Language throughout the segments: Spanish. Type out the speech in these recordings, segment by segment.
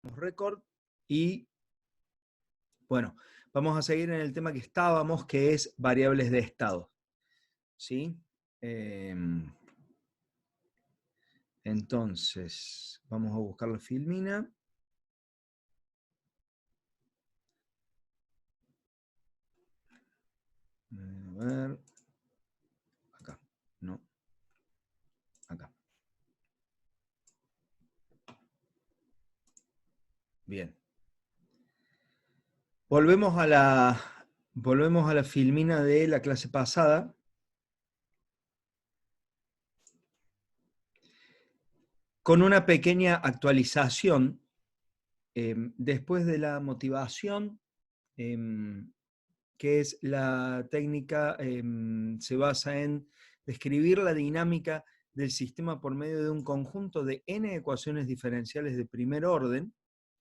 récord y bueno, vamos a seguir en el tema que estábamos, que es variables de estado. ¿Sí? Entonces, vamos a buscar la filmina. A ver. Acá. No. Acá. Bien. Volvemos a la filmina de la clase pasada. Con una pequeña actualización. Después de la motivación, que es la técnica, se basa en describir la dinámica del sistema por medio de un conjunto de n ecuaciones diferenciales de primer orden,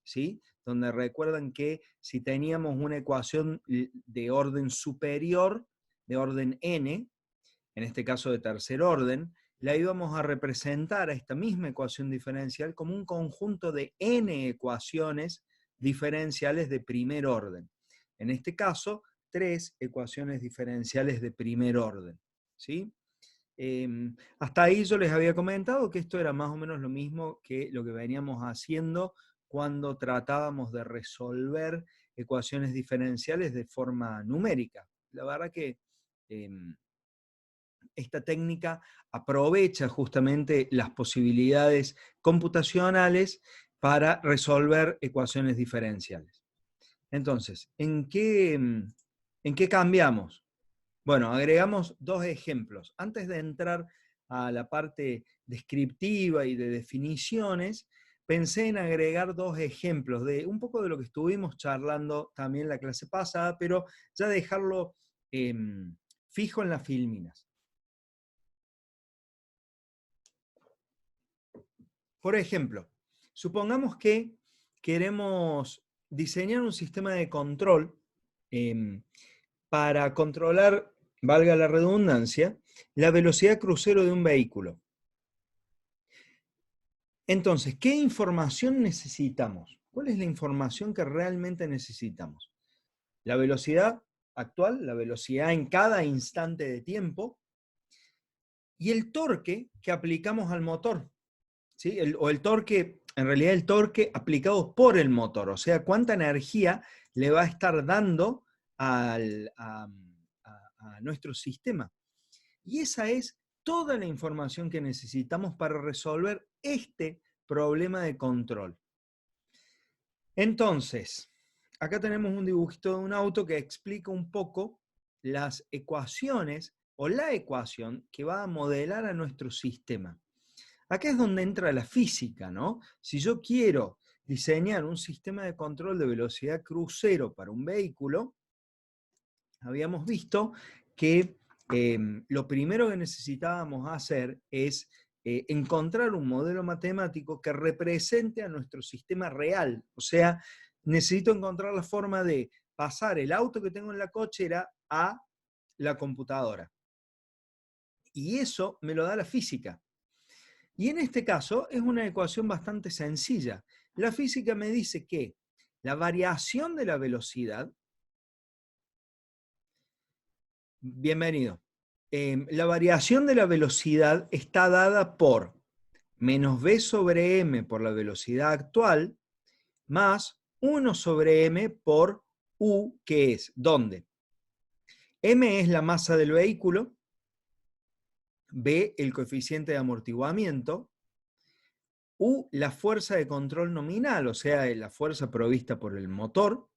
¿sí? Donde recuerdan que si teníamos una ecuación de orden superior, de orden n, en este caso de tercer orden, la íbamos a representar a esta misma ecuación diferencial como un conjunto de n ecuaciones diferenciales de primer orden. En este caso, 3 ecuaciones diferenciales de primer orden. ¿Sí? Hasta ahí yo les había comentado que esto era más o menos lo mismo que lo que veníamos haciendo cuando tratábamos de resolver ecuaciones diferenciales de forma numérica. La verdad que esta técnica aprovecha justamente las posibilidades computacionales para resolver ecuaciones diferenciales. Entonces, ¿en qué cambiamos? Bueno, agregamos dos ejemplos. Antes de entrar a la parte descriptiva y de definiciones, pensé en agregar dos ejemplos de un poco de lo que estuvimos charlando también en la clase pasada, pero ya dejarlo fijo en las filminas. Por ejemplo, supongamos que queremos diseñar un sistema de control para controlar, valga la redundancia, la velocidad crucero de un vehículo. Entonces, ¿qué información necesitamos? ¿Cuál es la información que realmente necesitamos? La velocidad actual, la velocidad en cada instante de tiempo y el torque que aplicamos al motor. ¿Sí? El torque, en realidad el torque aplicado por el motor, o sea, cuánta energía le va a estar dando a nuestro sistema. Y esa es toda la información que necesitamos para resolver este problema de control. Entonces, acá tenemos un dibujito de un auto que explica un poco las ecuaciones o la ecuación que va a modelar a nuestro sistema. Acá es donde entra la física, ¿no? Si yo quiero diseñar un sistema de control de velocidad crucero para un vehículo, habíamos visto que lo primero que necesitábamos hacer es encontrar un modelo matemático que represente a nuestro sistema real. O sea, necesito encontrar la forma de pasar el auto que tengo en la cochera a la computadora. Y eso me lo da la física. Y en este caso es una ecuación bastante sencilla. La física me dice que la variación de la velocidad, bienvenido, la variación de la velocidad está dada por menos v sobre m por la velocidad actual, más 1 sobre m por u, que es, ¿dónde? M es la masa del vehículo, v el coeficiente de amortiguamiento, U, la fuerza de control nominal, o sea, la fuerza provista por el motor,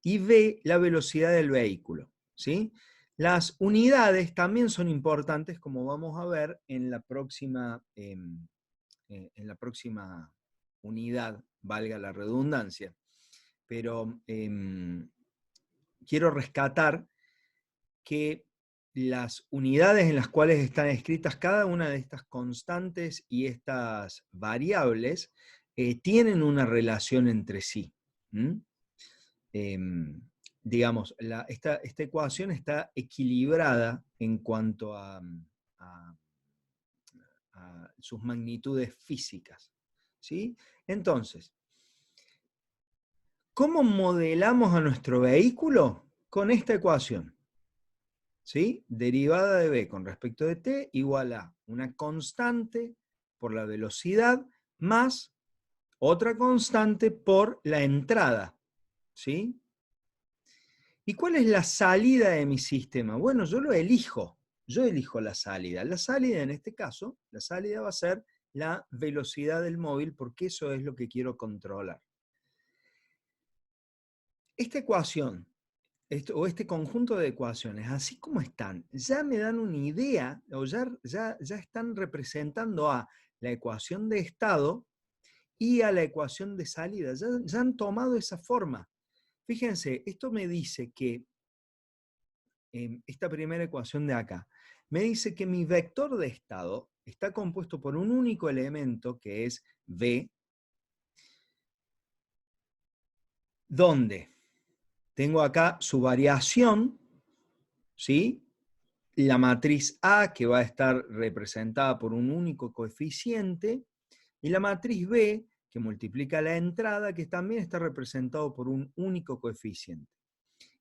y V, la velocidad del vehículo. ¿Sí? Las unidades también son importantes, como vamos a ver en la próxima unidad, valga la redundancia. Pero quiero rescatar que las unidades en las cuales están escritas cada una de estas constantes y estas variables tienen una relación entre sí. Digamos, esta ecuación está equilibrada en cuanto a sus magnitudes físicas. ¿Sí? Entonces, ¿Cómo modelamos a nuestro vehículo? Con esta ecuación. ¿Sí? Derivada de b con respecto de t igual a una constante por la velocidad más otra constante por la entrada. ¿Sí? ¿Y cuál es la salida de mi sistema? Bueno, yo lo elijo. Yo elijo la salida. La salida, en este caso, la salida va a ser la velocidad del móvil, porque eso es lo que quiero controlar. Esta ecuación, o este conjunto de ecuaciones, así como están, ya me dan una idea, o ya están representando a la ecuación de estado y a la ecuación de salida. Ya han tomado esa forma. Fíjense, esto me dice que esta primera ecuación de acá, me dice que mi vector de estado está compuesto por un único elemento, que es v, donde tengo acá su variación, ¿sí? La matriz A, que va a estar representada por un único coeficiente, y la matriz B, que multiplica la entrada, que también está representado por un único coeficiente.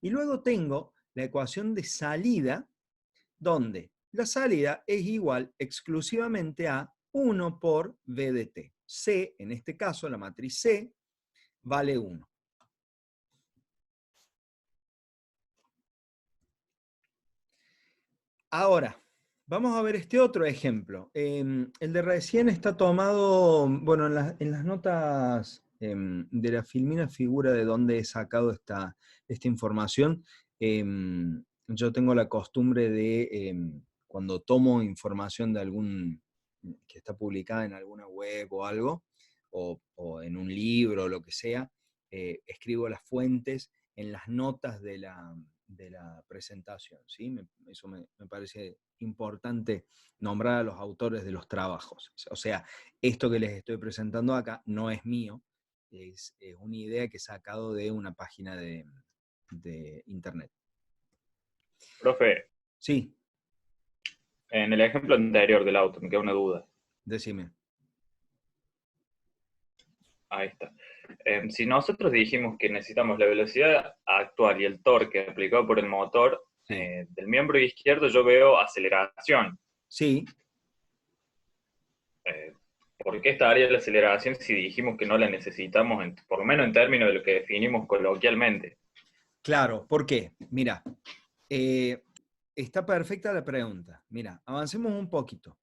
Y luego tengo la ecuación de salida, donde la salida es igual exclusivamente a 1 por V de t. C, en este caso, la matriz C, vale 1. Ahora, vamos a ver este otro ejemplo. El de recién está tomado, bueno, en las notas de la filmina figura de dónde he sacado esta información. Yo tengo la costumbre de, cuando tomo información de algún, que está publicada en alguna web o algo, o en un libro o lo que sea, escribo las fuentes en las notas de la presentación, ¿sí? Eso me parece importante nombrar a los autores de los trabajos. O sea, esto que les estoy presentando acá no es mío, es una idea que he sacado de una página de internet. Profe, Sí, en el ejemplo anterior del auto, me queda una duda. decime. Ahí está. Si nosotros dijimos que necesitamos la velocidad actual y el torque aplicado por el motor, Sí. del miembro izquierdo yo veo aceleración. Sí, ¿Por qué estaría la aceleración si dijimos que no la necesitamos, por lo menos en términos de lo que definimos coloquialmente? claro, ¿por qué? Mira, está perfecta la pregunta. Mira, avancemos un poquito.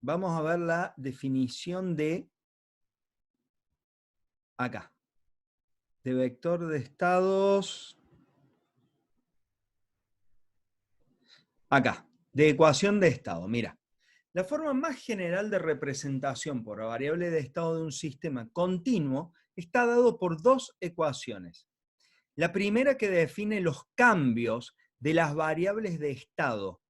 Vamos a ver la definición de acá, de vector de estados, acá, de ecuación de estado. Mira, la forma más general de representación por la variable de estado de un sistema continuo está dado por dos ecuaciones. La primera, que define los cambios de las variables de estado,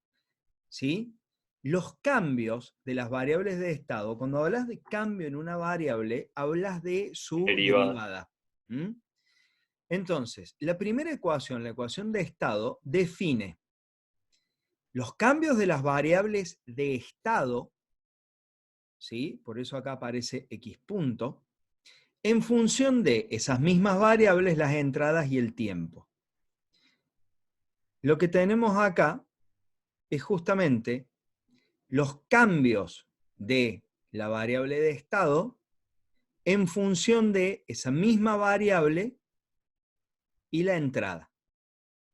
¿sí? Los cambios de las variables de estado, cuando hablas de cambio en una variable, hablas de su Derivada. derivada. Entonces, la primera ecuación, la ecuación de estado, define los cambios de las variables de estado, ¿sí? Por eso acá aparece x punto, en función de esas mismas variables, las entradas y el tiempo. Lo que tenemos acá es justamente los cambios de la variable de estado en función de esa misma variable y la entrada,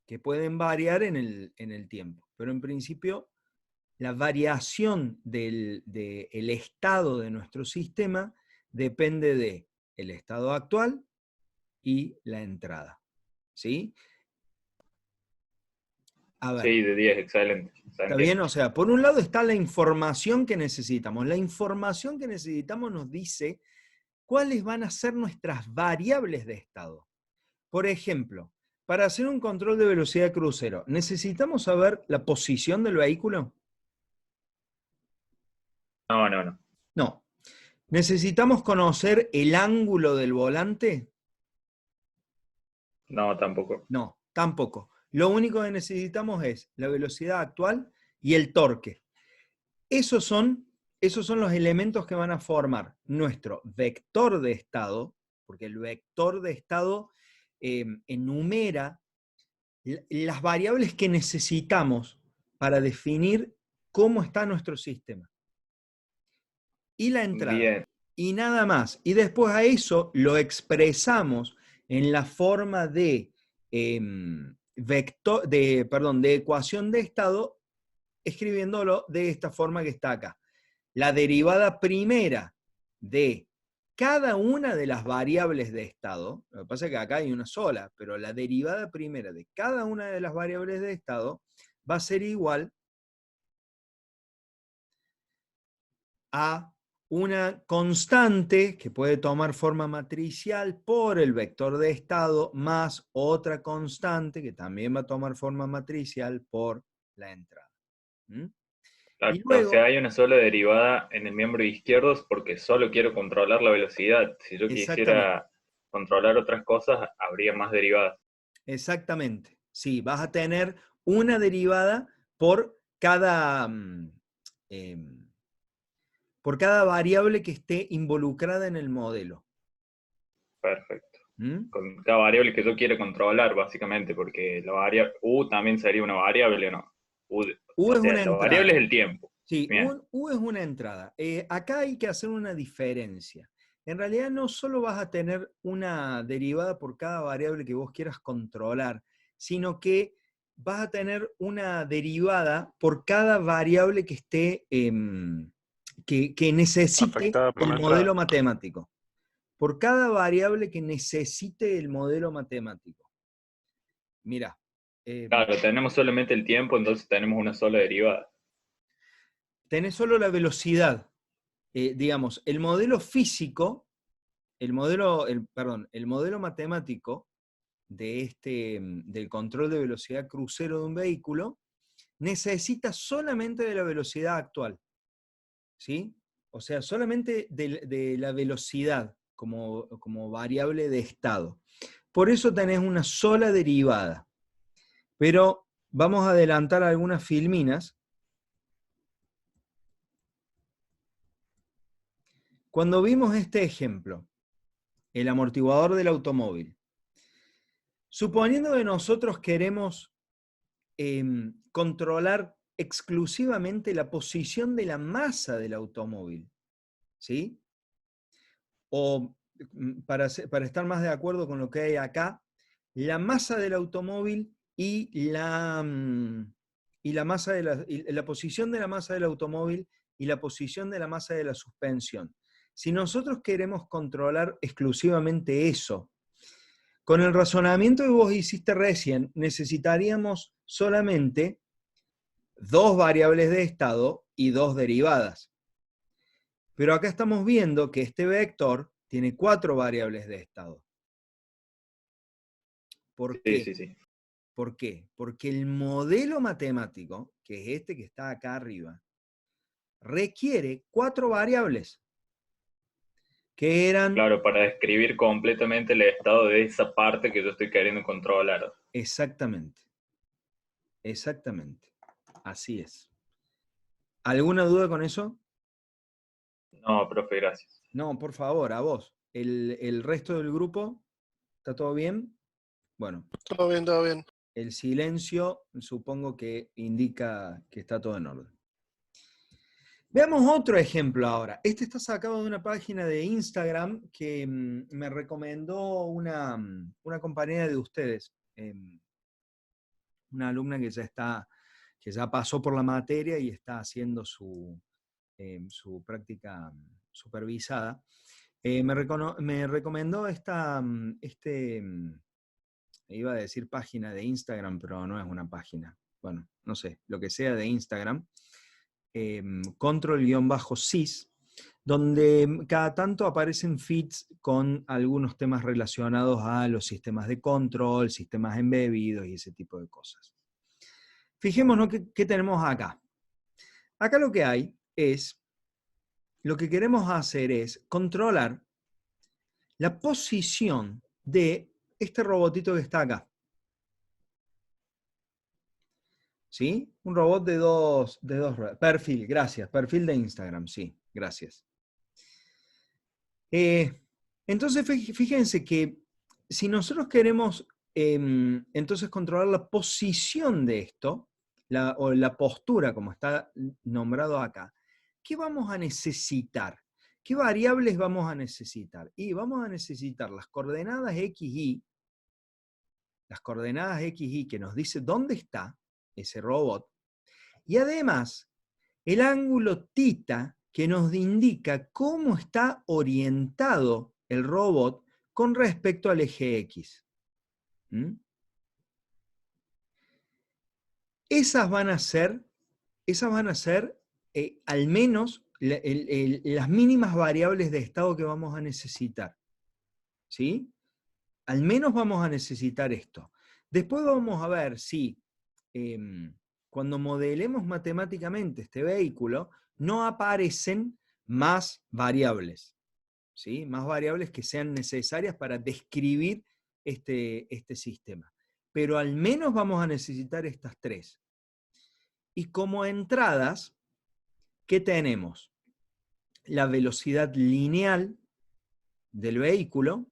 que pueden variar en el tiempo. Pero en principio, la variación del estado de nuestro sistema depende del estado actual y la entrada. ¿Sí? A ver, Sí, de 10, excelente. Se ¿está entiende. bien? O sea, por un lado está la información que necesitamos. La información que necesitamos nos dice cuáles van a ser nuestras variables de estado. Por ejemplo, para hacer un control de velocidad crucero, ¿necesitamos saber la posición del vehículo? No, no, no. No. ¿Necesitamos conocer el ángulo del volante? No, tampoco. No, tampoco. Lo único que necesitamos es la velocidad actual y el torque. Esos son los elementos que van a formar nuestro vector de estado, porque el vector de estado enumera las variables que necesitamos para definir cómo está nuestro sistema. Y la entrada. Bien. Y nada más. Y después a eso lo expresamos en la forma de, de ecuación de estado, escribiéndolo de esta forma que está acá. La derivada primera de cada una de las variables de estado, lo que pasa es que acá hay una sola, pero la derivada primera de cada una de las variables de estado va a ser igual a una constante que puede tomar forma matricial por el vector de estado más otra constante que también va a tomar forma matricial por la entrada. ¿Mm? Y O luego, sea, hay una sola derivada en el miembro izquierdo porque solo quiero controlar la velocidad. Si yo exactamente, quisiera controlar otras cosas, habría más derivadas. exactamente. Sí, vas a tener una derivada por cada, por cada variable que esté involucrada en el modelo. Perfecto. ¿Mm? Con cada variable que yo quiero controlar, básicamente, porque la variable U también sería una variable, ¿o no? U O es sea, una la variable es entrada. el tiempo. Sí, Bien, U es una entrada. Acá hay que hacer una diferencia. En realidad no solo vas a tener una derivada por cada variable que vos quieras controlar, sino que vas a tener una derivada por cada variable que esté, que necesite Afectada por el la modelo entrada. matemático. Por cada variable que necesite el modelo matemático. Mira, claro, tenemos solamente el tiempo, entonces tenemos una sola derivada. tenés solo la velocidad. Digamos, el modelo físico, el modelo matemático del control de velocidad crucero de un vehículo necesita solamente de la velocidad actual, ¿sí? O sea, solamente de la velocidad como variable de estado. Por eso tenés una sola derivada. Pero vamos a adelantar algunas filminas. Cuando vimos este ejemplo, el amortiguador del automóvil, suponiendo que nosotros queremos controlar exclusivamente la posición de la masa del automóvil, ¿sí? O para estar más de acuerdo con lo que hay acá, la masa del automóvil y la masa y la posición de la masa del automóvil y la posición de la masa de la suspensión. Si nosotros queremos controlar exclusivamente eso, con el razonamiento que vos hiciste recién, necesitaríamos solamente dos variables de estado y dos derivadas. Pero acá estamos viendo que este vector tiene cuatro variables de estado. ¿Por Sí, qué? sí, sí. ¿Por qué? Porque el modelo matemático, que es este que está acá arriba, requiere cuatro variables, que eran Claro, para describir completamente el estado de esa parte que yo estoy queriendo controlar. exactamente, exactamente, así es. ¿Alguna duda con eso? No, profe, gracias. No, por favor, a vos. ¿El resto del grupo está todo bien? Bueno, Todo bien, todo bien. el silencio supongo que indica que está todo en orden. Veamos otro ejemplo ahora. Este está sacado de una página de Instagram que me recomendó una compañera de ustedes, una alumna que ya pasó por la materia y está haciendo su práctica supervisada. Me recomendó iba a decir página de Instagram, pero no es una página. Bueno, no sé, lo que sea de Instagram, control-sys, donde cada tanto aparecen feeds con algunos temas relacionados a los sistemas de control, sistemas embebidos y ese tipo de cosas. Fijémonos qué tenemos acá. Acá lo que hay es, lo que queremos hacer es controlar la posición de este robotito que está acá. ¿Sí? Un robot de dos ruedas. Perfil de Instagram, sí, gracias. Entonces, fíjense que si nosotros queremos entonces controlar la posición de esto, o la postura, como está nombrado acá, ¿qué vamos a necesitar? ¿Qué variables vamos a necesitar? Y vamos a necesitar las coordenadas X, Y, las coordenadas X, Y que nos dice dónde está ese robot, y además el ángulo θ que nos indica cómo está orientado el robot con respecto al eje X. ¿Mm? Esas van a ser al menos las mínimas variables de estado que vamos a necesitar. ¿Sí? Al menos vamos a necesitar esto. Después vamos a ver si cuando modelemos matemáticamente este vehículo, no aparecen más variables. ¿Sí? Más variables que sean necesarias para describir este sistema. Pero al menos vamos a necesitar estas tres. Y como entradas, ¿qué tenemos? La velocidad lineal del vehículo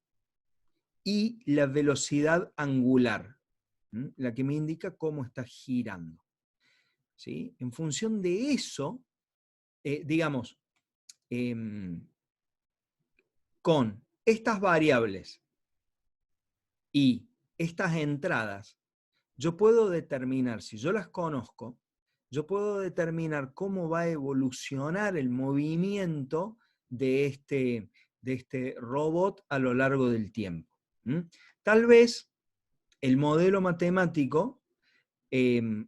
y la velocidad angular, la que me indica cómo está girando. ¿Sí? En función de eso, digamos, con estas variables y estas entradas, yo puedo determinar, si yo las conozco, yo puedo determinar cómo va a evolucionar el movimiento de este robot a lo largo del tiempo. Tal vez el modelo matemático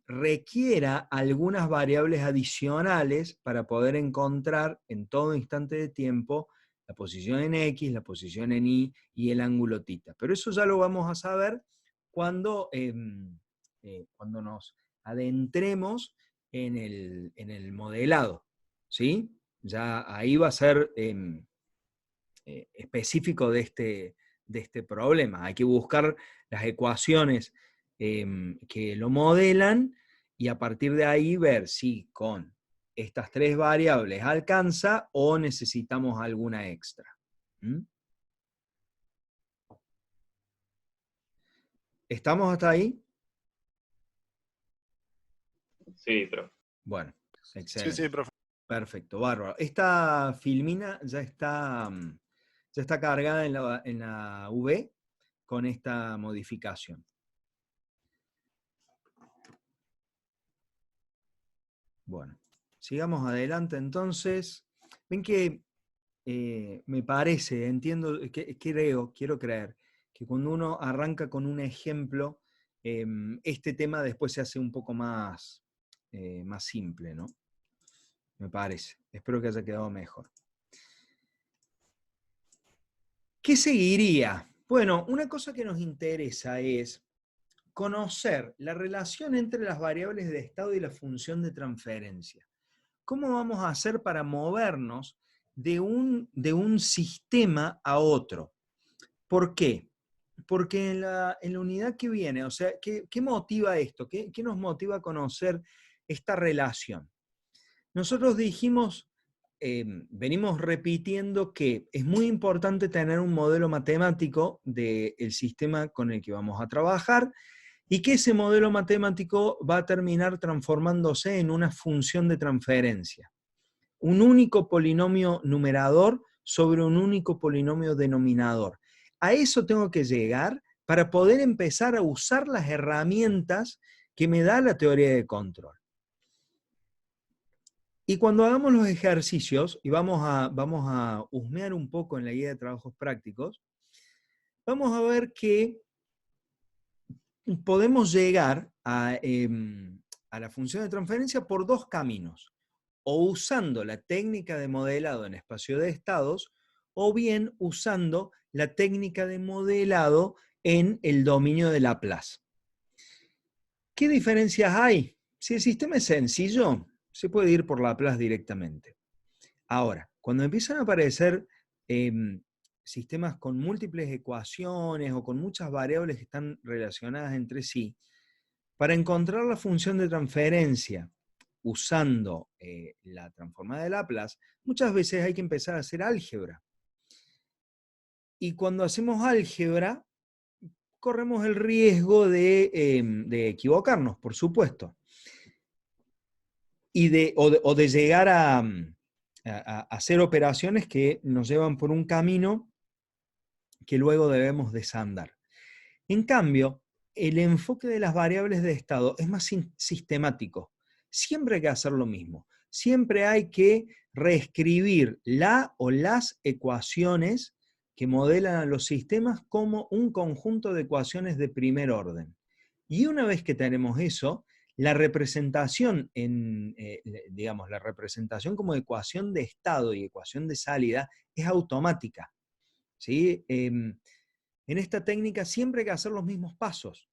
requiera algunas variables adicionales para poder encontrar en todo instante de tiempo la posición en X, la posición en Y y el ángulo θ. Pero eso ya lo vamos a saber cuando nos adentremos en el modelado. ¿Sí? Ya ahí va a ser específico de este problema. Hay que buscar las ecuaciones que lo modelan y a partir de ahí ver si con estas tres variables alcanza o necesitamos alguna extra. ¿Mm? ¿Estamos hasta ahí? Sí, pero Bueno, Sí, excelente. sí, profe. Perfecto, bárbaro. Esta filmina ya está cargada en la V con esta modificación. Bueno, sigamos adelante entonces. Ven que me parece, entiendo, quiero creer, que cuando uno arranca con un ejemplo, este tema después se hace un poco más simple, ¿no? Me parece. Espero que haya quedado mejor. ¿Qué seguiría? Bueno, una cosa que nos interesa es conocer la relación entre las variables de estado y la función de transferencia. ¿Cómo vamos a hacer para movernos de un sistema a otro? ¿Por qué? Porque en la unidad que viene, o sea, ¿qué motiva esto? ¿Qué nos motiva a conocer esta relación? Nosotros dijimos, venimos repitiendo que es muy importante tener un modelo matemático del sistema con el que vamos a trabajar y que ese modelo matemático va a terminar transformándose en una función de transferencia. Un único polinomio numerador sobre un único polinomio denominador. A eso tengo que llegar para poder empezar a usar las herramientas que me da la teoría de control. Y cuando hagamos los ejercicios, y vamos a husmear un poco en la guía de trabajos prácticos, vamos a ver que podemos llegar a la función de transferencia por dos caminos, o usando la técnica de modelado en espacio de estados, o bien usando la técnica de modelado en el dominio de Laplace. ¿Qué diferencias hay? Si el sistema es sencillo, se puede ir por Laplace directamente. Ahora, cuando empiezan a aparecer sistemas con múltiples ecuaciones o con muchas variables que están relacionadas entre sí, para encontrar la función de transferencia usando la transformada de Laplace, muchas veces hay que empezar a hacer álgebra. Y cuando hacemos álgebra, corremos el riesgo de equivocarnos, por supuesto. O de llegar a hacer operaciones que nos llevan por un camino que luego debemos desandar. En cambio, el enfoque de las variables de estado es más sistemático. Siempre hay que hacer lo mismo. Siempre hay que reescribir la o las ecuaciones que modelan a los sistemas como un conjunto de ecuaciones de primer orden. Y una vez que tenemos eso, la representación digamos, la representación como ecuación de estado y ecuación de salida es automática, ¿sí? En esta técnica siempre hay que hacer los mismos pasos,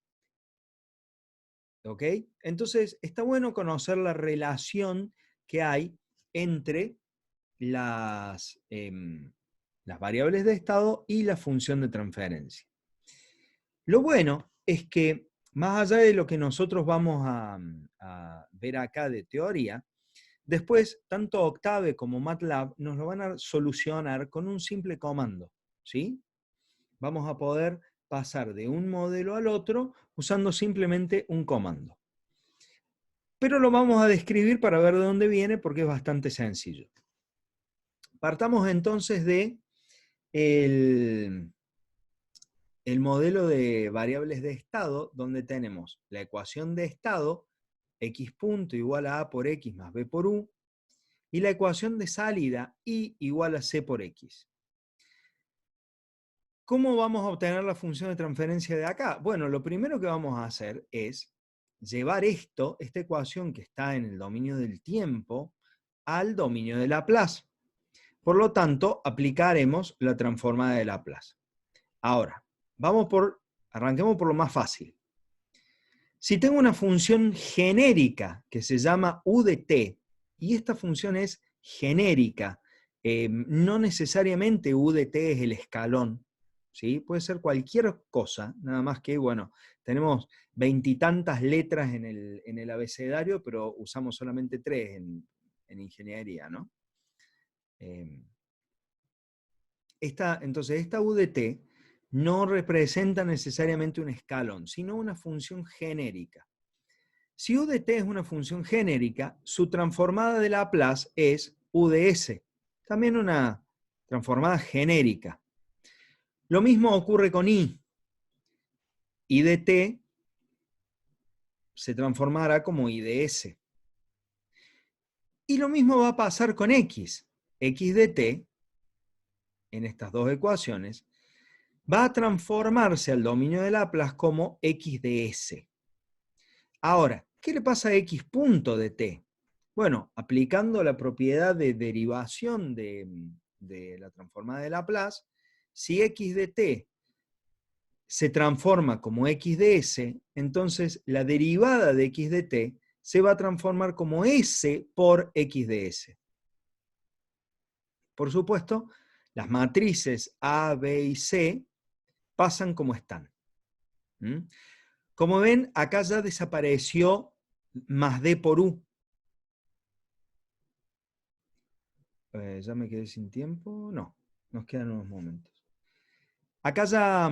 ¿ok? Entonces, está bueno conocer la relación que hay entre las variables de estado y la función de transferencia. Lo bueno es que, más allá de lo que nosotros vamos a ver acá de teoría, después, tanto Octave como MATLAB nos lo van a solucionar con un simple comando, ¿sí? Vamos a poder pasar de un modelo al otro usando simplemente un comando. Pero lo vamos a describir para ver de dónde viene porque es bastante sencillo. Partamos entonces de el modelo de variables de estado, donde tenemos la ecuación de estado, x punto igual a por x más b por u, y la ecuación de salida, y igual a c por x. ¿Cómo vamos a obtener la función de transferencia de acá? Bueno, lo primero que vamos a hacer es llevar esta ecuación que está en el dominio del tiempo, al dominio de Laplace. Por lo tanto, aplicaremos la transformada de Laplace. Ahora, arranquemos por lo más fácil. Si tengo una función genérica que se llama u de t, y esta función es genérica, no necesariamente u de t es el escalón, ¿sí? Puede ser cualquier cosa, nada más que, bueno, tenemos veintitantas letras en el abecedario, pero usamos solamente 3 en ingeniería, ¿no? Entonces, esta u de t no representa necesariamente un escalón, sino una función genérica. Si u de t es una función genérica, su transformada de Laplace es u de s, también una transformada genérica. Lo mismo ocurre con i. I de t se transformará como i de s. Y lo mismo va a pasar con x. X de t, en estas dos ecuaciones, va a transformarse al dominio de Laplace como x de s. Ahora, ¿qué le pasa a x punto de t? Bueno, aplicando la propiedad de derivación de la transformada de Laplace, si x de t se transforma como x de s, entonces la derivada de x de t se va a transformar como s por x de s. Por supuesto, las matrices A, B y C pasan como están. Como ven, acá ya desapareció más D por U. ¿Ya me quedé sin tiempo? No, nos quedan unos momentos. Acá ya...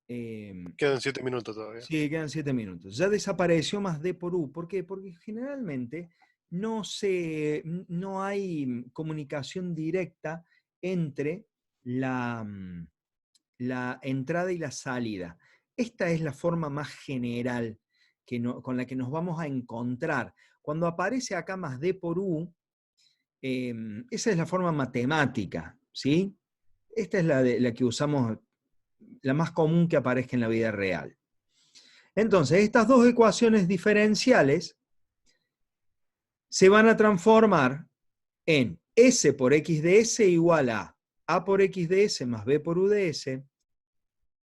quedan 7 minutos todavía. Sí, quedan 7 minutos. Ya desapareció más D por U. ¿Por qué? Porque generalmente no hay comunicación directa entre la entrada y la salida. Esta es la forma más general con la que nos vamos a encontrar. Cuando aparece acá más D por U, esa es la forma matemática, ¿sí? Esta es la que usamos, la más común que aparezca en la vida real. Entonces, estas dos ecuaciones diferenciales se van a transformar en S por X de S igual a por X de S más B por U de S,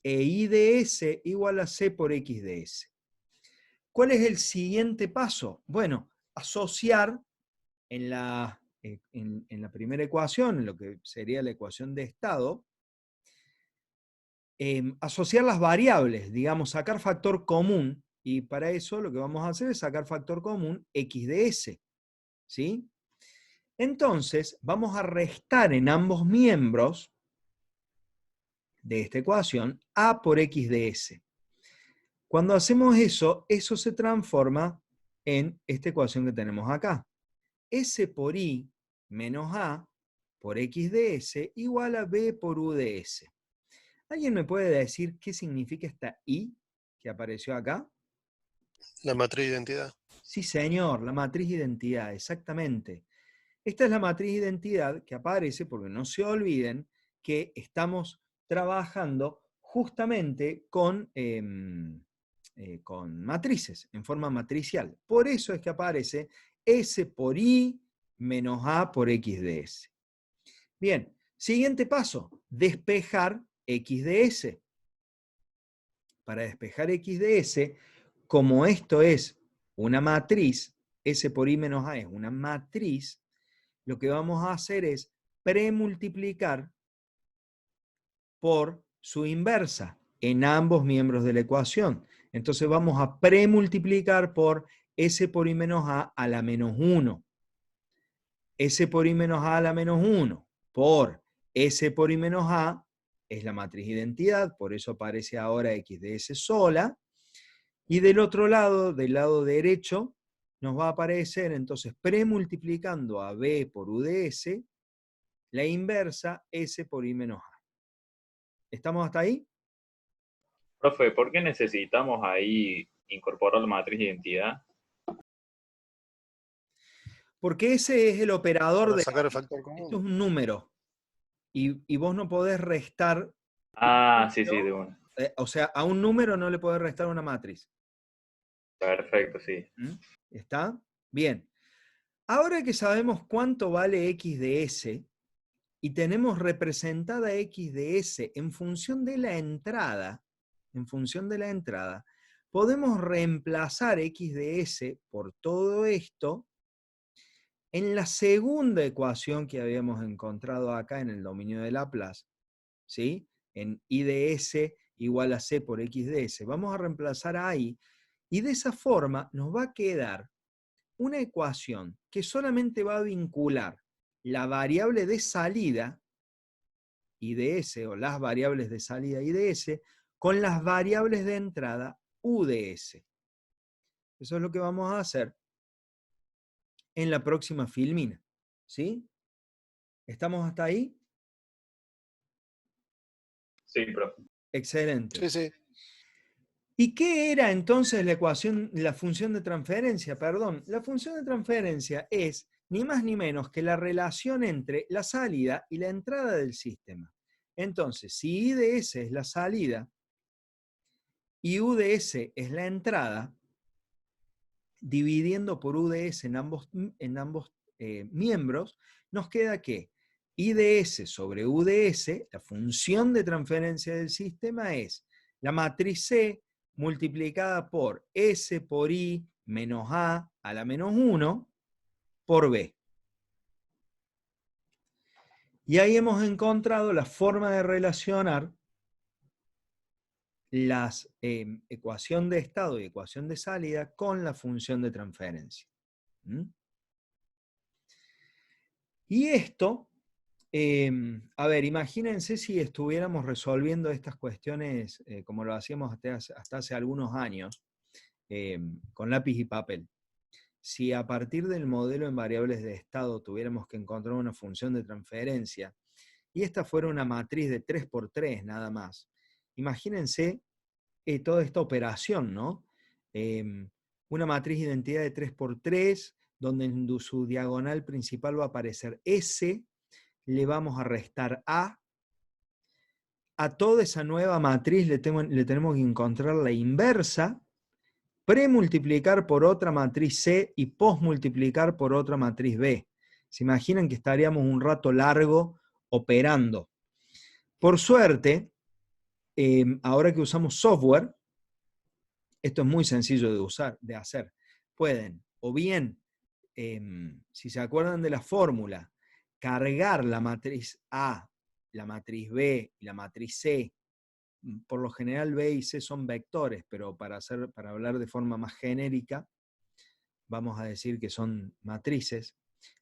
e I de S igual a C por X de S. ¿Cuál es el siguiente paso? Bueno, asociar en la primera ecuación, en lo que sería la ecuación de estado, asociar las variables, digamos, sacar factor común, y para eso lo que vamos a hacer es sacar factor común X de S, ¿sí? Entonces, vamos a restar en ambos miembros de esta ecuación, A por X de S. Cuando hacemos eso, eso se transforma en esta ecuación que tenemos acá. S por I menos A por X de S igual a B por U de S. ¿Alguien me puede decir qué significa esta I que apareció acá? La matriz de identidad. Sí, señor, la matriz de identidad, exactamente. Esta es la matriz de identidad que aparece, porque no se olviden que estamos trabajando justamente con matrices, en forma matricial. Por eso es que aparece S por I menos A por X de S. Bien, siguiente paso, despejar X de S. Para despejar X de S, como esto es una matriz, S por I menos A es una matriz, lo que vamos a hacer es premultiplicar por su inversa en ambos miembros de la ecuación. Entonces vamos a premultiplicar por S por I menos A la menos 1. S por I menos A la menos 1 por S por I menos A es la matriz de identidad, por eso aparece ahora X de S sola. Y del otro lado, del lado derecho, nos va a aparecer entonces premultiplicando a B por U de S, la inversa S por I menos A. ¿Estamos hasta ahí? Profe, ¿por qué necesitamos ahí incorporar la matriz de identidad? Porque ese es el operador Para de... sacar el factor Esto es común. un número. Y vos no podés restar... Ah, sí, sí, de una. O sea, a un número no le podés restar una matriz. Perfecto, sí. ¿Está? Bien. Ahora que sabemos cuánto vale X de S y tenemos representada X de S en función de la entrada, podemos reemplazar X de S por todo esto en la segunda ecuación que habíamos encontrado acá en el dominio de Laplace, ¿sí? En I de S igual a C por X de S. Vamos a reemplazar ahí y de esa forma nos va a quedar una ecuación que solamente va a vincular la variable de salida I de S, o las variables de salida I de S, con las variables de entrada U de S. Eso es lo que vamos a hacer en la próxima filmina. ¿Sí? ¿Estamos hasta ahí? Sí, profe. Excelente. Sí, sí. ¿Y qué era entonces la ecuación, la función de transferencia? Perdón, la función de transferencia es ni más ni menos que la relación entre la salida y la entrada del sistema. Entonces, si I de S es la salida y U de S es la entrada, dividiendo por U de S en ambos miembros, nos queda que I de S sobre U de S, la función de transferencia del sistema es la matriz C multiplicada por S por I menos A la menos 1 por B. Y ahí hemos encontrado la forma de relacionar las ecuación de estado y ecuación de salida con la función de transferencia. Y esto, a ver, imagínense si estuviéramos resolviendo estas cuestiones como lo hacíamos hasta hace algunos años, con lápiz y papel. Si a partir del modelo en variables de estado tuviéramos que encontrar una función de transferencia, y esta fuera una matriz de 3×3 nada más, imagínense toda esta operación, ¿no? Una matriz de identidad de 3×3, donde en su diagonal principal va a aparecer S, le vamos a restar A toda esa nueva matriz le tenemos que encontrar la inversa, premultiplicar por otra matriz C y posmultiplicar por otra matriz B. ¿Se imaginan que estaríamos un rato largo operando? Por suerte, ahora que usamos software, esto es muy sencillo de hacer. Pueden, o bien, si se acuerdan de la fórmula, cargar la matriz A, la matriz B y la matriz C. Por lo general B y C son vectores, pero para hablar de forma más genérica, vamos a decir que son matrices.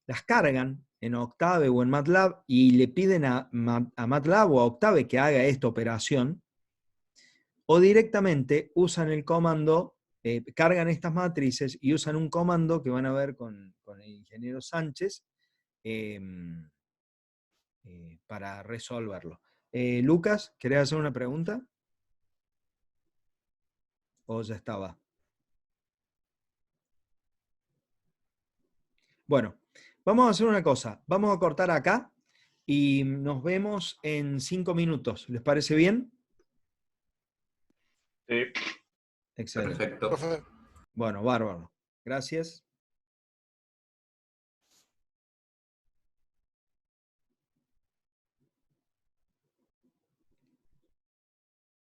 Las cargan en Octave o en MATLAB y le piden a MATLAB o a Octave que haga esta operación, o directamente usan el comando, cargan estas matrices y usan un comando que van a ver con el ingeniero Sánchez para resolverlo. Lucas, ¿querés hacer una pregunta? ¿O ya estaba? Bueno, vamos a hacer una cosa. Vamos a cortar acá y nos vemos en 5 minutos. ¿Les parece bien? Sí. Excelente. Perfecto. Profe, Bueno, bárbaro. Gracias.